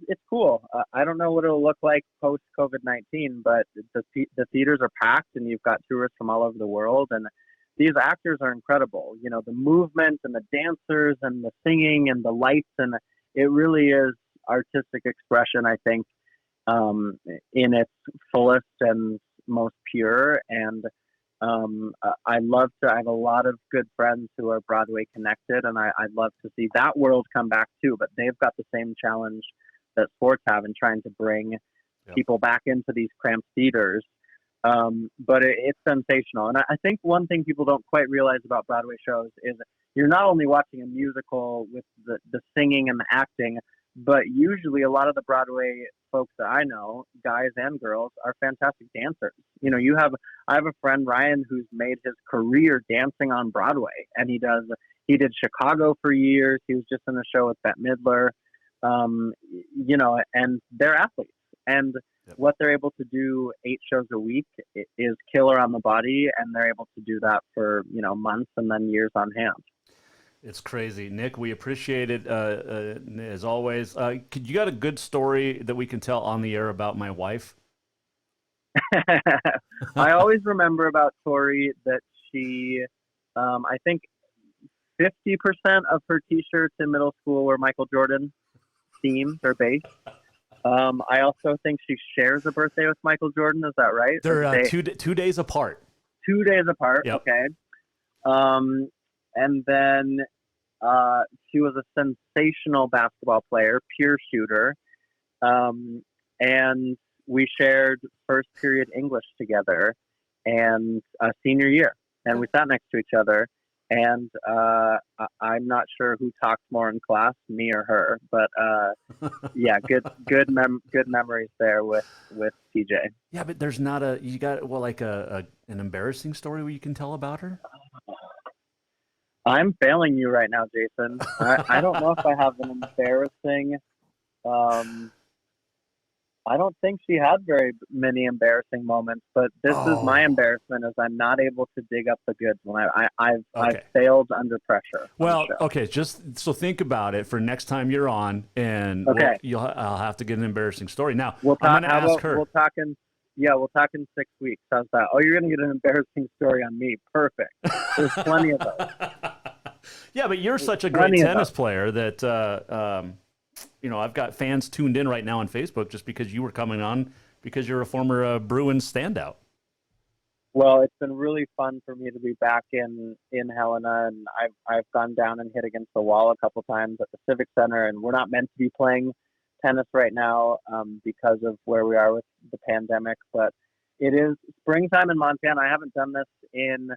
it's cool. I don't know what it'll look like post COVID-19, but the theaters are packed and you've got tourists from all over the world. And these actors are incredible. The movement and the dancers and the singing and the lights. And it really is artistic expression, I think, in its fullest and most pure. And I have a lot of good friends who are Broadway connected, and I'd love to see that world come back too, but they've got the same challenge that sports have in trying to bring people back into these cramped theaters. But it's sensational. And I think one thing people don't quite realize about Broadway shows is you're not only watching a musical with the singing and the acting, But usually a lot of the Broadway folks that I know, guys and girls, are fantastic dancers. You know, I have a friend, Ryan, who's made his career dancing on Broadway, and he did Chicago for years. He was just in a show with Bette Midler, you know, and they're athletes. And what they're able to do 8 shows a week is killer on the body, and they're able to do that for, you know, months and then years on hand. It's crazy. Nick, we appreciate it as always. You got a good story that we can tell on the air about my wife? I always remember about Tori that she, I think 50% of her T-shirts in middle school were Michael Jordan themed or based. I also think she shares a birthday with Michael Jordan. Is that right? They're 2 days apart. 2 days apart. Yep. Okay. And then she was a sensational basketball player, pure shooter. And we shared first period English together and senior year. And we sat next to each other. And I'm not sure who talked more in class, me or her. But yeah, good memories there with TJ. Yeah, but there's not an embarrassing story where you can tell about her? I'm failing you right now, Jason. I don't know if I have an embarrassing. I don't think she had very many embarrassing moments, but this is my embarrassment: is I'm not able to dig up the goods when I've failed under pressure. Well, okay, just so think about it for next time you're on, and I'll have to get an embarrassing story. Now I'm going to ask her. We'll talk in 6 weeks. How's that? Oh, you're going to get an embarrassing story on me. Perfect. There's plenty of those. Yeah, but you're such a great tennis player that, I've got fans tuned in right now on Facebook just because you were coming on because you're a former Bruins standout. Well, it's been really fun for me to be back in Helena, and I've gone down and hit against the wall a couple times at the Civic Center, and we're not meant to be playing tennis right now because of where we are with the pandemic, but it is springtime in Montana. I haven't done this in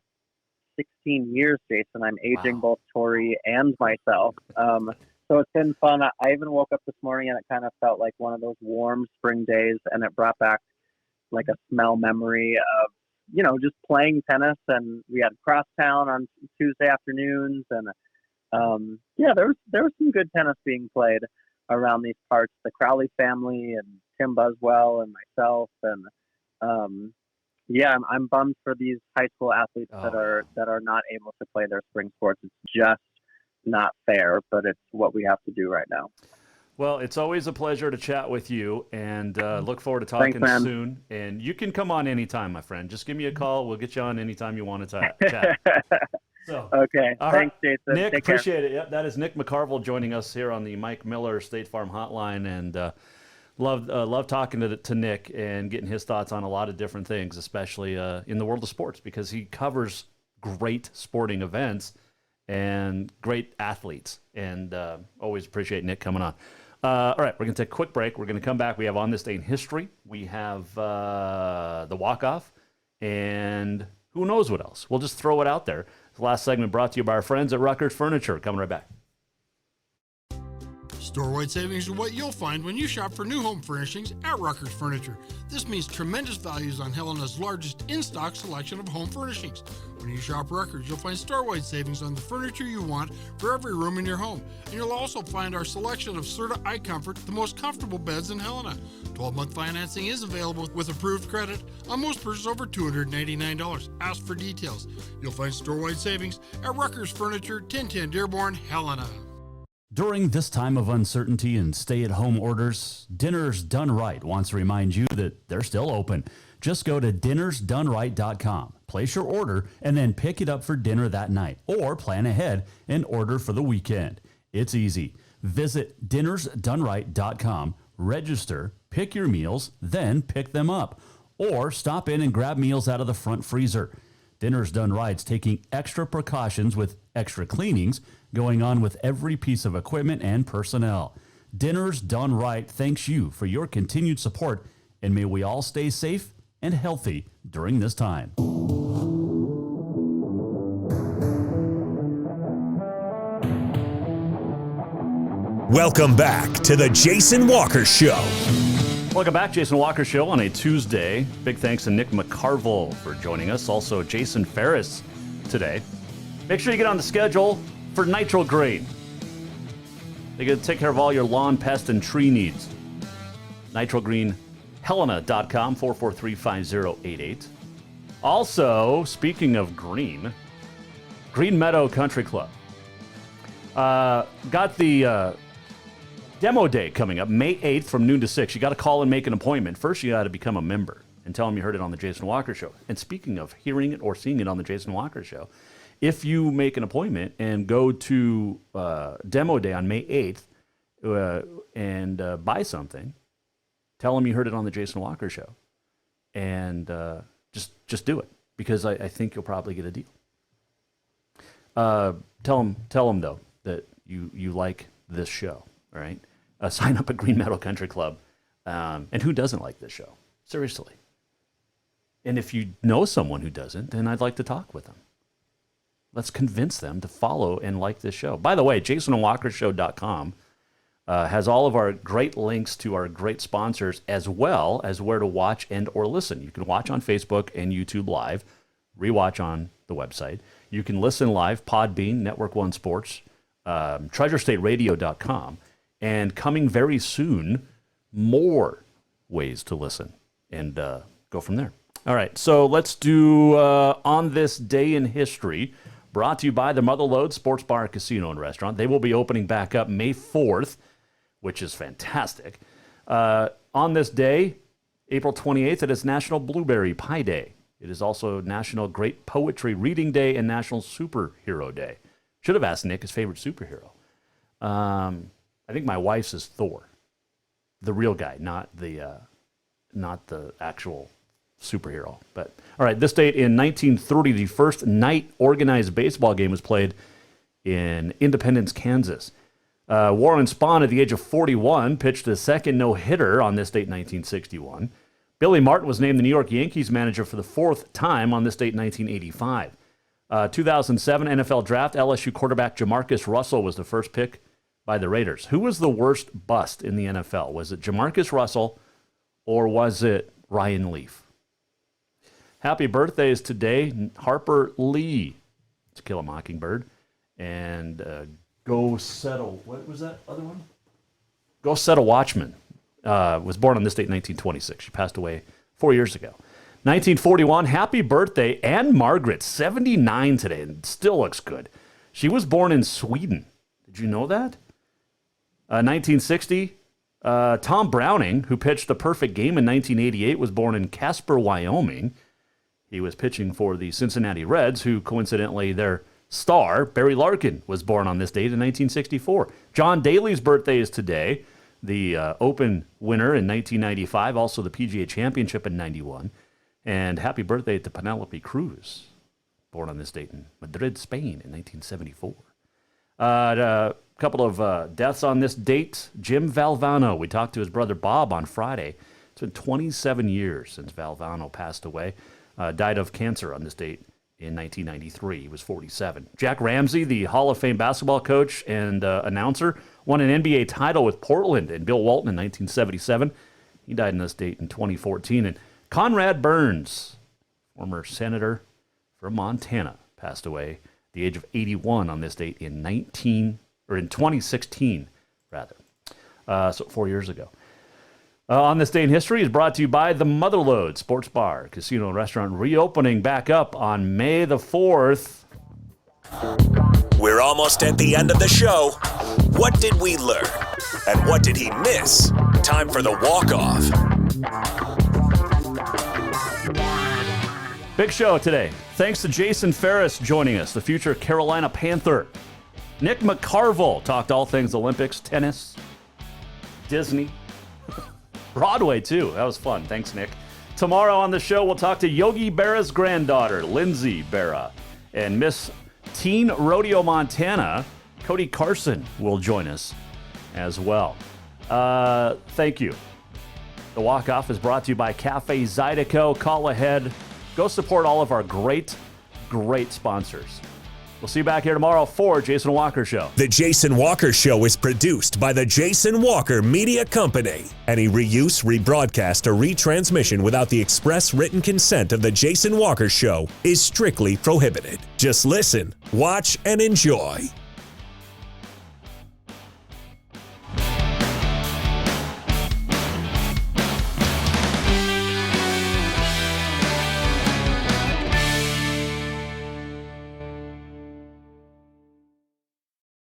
16 years, Jason. I'm aging both Tori and myself. So it's been fun. I even woke up this morning and it kind of felt like one of those warm spring days, and it brought back like a smell memory of, just playing tennis. And we had crosstown on Tuesday afternoons, and there was some good tennis being played around these parts. The Crowley family and Tim Buswell and myself, and I'm bummed for these high school athletes that are not able to play their spring sports. It's just not fair, but it's what we have to do right now. Well, it's always a pleasure to chat with you, and look forward to talking soon. And you can come on anytime, my friend. Just give me a call. We'll get you on anytime you want to chat. So, okay. Thanks, Jason. Nick, Take appreciate care. it. Yep, that is Nick Mccarville joining us here on the Mike Miller State Farm Hotline, and love talking to Nick and getting his thoughts on a lot of different things, especially in the world of sports, because he covers great sporting events and great athletes, and always appreciate Nick coming on. All right, we're going to take a quick break. We're going to come back. We have On This Day in History. We have the walk-off, and who knows what else. We'll just throw it out there. The last segment brought to you by our friends at Rutgers Furniture. Coming right back. Store-wide savings are what you'll find when you shop for new home furnishings at Rutgers Furniture. This means tremendous values on Helena's largest in-stock selection of home furnishings. When you shop Rutgers, you'll find store-wide savings on the furniture you want for every room in your home. And you'll also find our selection of Serta iComfort, the most comfortable beds in Helena. 12-month financing is available with approved credit on most purchases over $289. Ask for details. You'll find store-wide savings at Rutgers Furniture, 1010 Dearborn, Helena. During this time of uncertainty and stay-at-home orders, Dinners Done Right wants to remind you that they're still open. Just go to dinnersdoneright.com, place your order, and then pick it up for dinner that night, or plan ahead and order for the weekend. It's easy. Visit dinnersdoneright.com, register, pick your meals, then pick them up, or stop in and grab meals out of the front freezer. Dinners Done Right's taking extra precautions with extra cleanings going on with every piece of equipment and personnel. Dinners Done Right thanks you for your continued support, and may we all stay safe and healthy during this time. Welcome back to the Jason Walker Show. Welcome back, Jason Walker Show on a Tuesday. Big thanks to Nick Mccarville for joining us. Also, Jason Ferris today. Make sure you get on the schedule for Nitro Green. They can take care of all your lawn, pest, and tree needs. NitroGreenHelena.com, 443-5088. Also, speaking of green, Green Meadow Country Club. Got the demo day coming up, May 8th from noon to 6. You got to call and make an appointment. First, you got to become a member and tell them you heard it on the Jason Walker Show. And speaking of hearing it or seeing it on the Jason Walker Show, if you make an appointment and go to demo day on May 8th and buy something, tell them you heard it on the Jason Walker Show. And just do it, because I think you'll probably get a deal. Tell them though, that you like this show, all right? Sign up at Green Meadow Country Club. And who doesn't like this show? Seriously. And if you know someone who doesn't, then I'd like to talk with them. Let's convince them to follow and like this show. By the way, JasonWalkerShow.com has all of our great links to our great sponsors, as well as where to watch and or listen. You can watch on Facebook and YouTube Live, rewatch on the website. You can listen live, Podbean, Network One Sports, TreasureStateRadio.com, and coming very soon, more ways to listen, and go from there. All right, so let's do On This Day in History, brought to you by the Motherlode Sports Bar, Casino, and Restaurant. They will be opening back up May 4th, which is fantastic. On this day, April 28th, it is National Blueberry Pie Day. It is also National Great Poetry Reading Day and National Superhero Day. Should have asked Nick his favorite superhero. I think my wife's is Thor, the real guy, not the actual superhero. But all right, this date in 1930, the first night organized baseball game was played in Independence, Kansas. Warren Spahn, at the age of 41, pitched a second no-hitter on this date in 1961. Billy Martin was named the New York Yankees manager for the fourth time on this date in 1985. 2007 NFL Draft, LSU quarterback Jamarcus Russell was the first pick by the Raiders. Who was the worst bust in the NFL? Was it Jamarcus Russell or was it Ryan Leaf? Happy birthdays today, Harper Lee, To Kill a Mockingbird, and Go Settle. What was that other one? Go Settle Watchman. Was born on this date in 1926. She passed away 4 years ago. 1941, happy birthday, Anne Margaret, 79 today, and still looks good. She was born in Sweden. Did you know that? 1960, Tom Browning, who pitched the perfect game in 1988, was born in Casper, Wyoming. He was pitching for the Cincinnati Reds, who coincidentally, their star, Barry Larkin, was born on this date in 1964. John Daly's birthday is today, the Open winner in 1995, also the PGA Championship in 91. And happy birthday to Penelope Cruz, born on this date in Madrid, Spain in 1974. A couple of deaths on this date. Jim Valvano, we talked to his brother Bob on Friday. It's been 27 years since Valvano passed away. Died of cancer on this date in 1993. He was 47. Jack Ramsey, the Hall of Fame basketball coach and announcer, won an NBA title with Portland and Bill Walton in 1977. He died on this date in 2014. And Conrad Burns, former senator from Montana, passed away at the age of 81 on this date in 2016, rather. So 4 years ago. On This Day in History is brought to you by the Motherlode Sports Bar, Casino, and Restaurant, reopening back up on May the 4th. We're almost at the end of the show. What did we learn? And what did he miss? Time for the walk-off. Big show today. Thanks to Jason Ferris joining us, the future Carolina Panther. Nick Mccarville talked all things Olympics, tennis, Disney, Broadway too. That was fun. Thanks, Nick. Tomorrow on the show, we'll talk to Yogi Berra's granddaughter, Lindsay Berra, and Miss Teen Rodeo Montana, Cody Carson, will join us as well. Thank you. The walk-off is brought to you by Cafe Zydeco. Call ahead. Go support all of our great, great sponsors. We'll see you back here tomorrow for Jason Walker Show. The Jason Walker Show is produced by the Jason Walker Media Company. Any reuse, rebroadcast, or retransmission without the express written consent of the Jason Walker Show is strictly prohibited. Just listen, watch, and enjoy.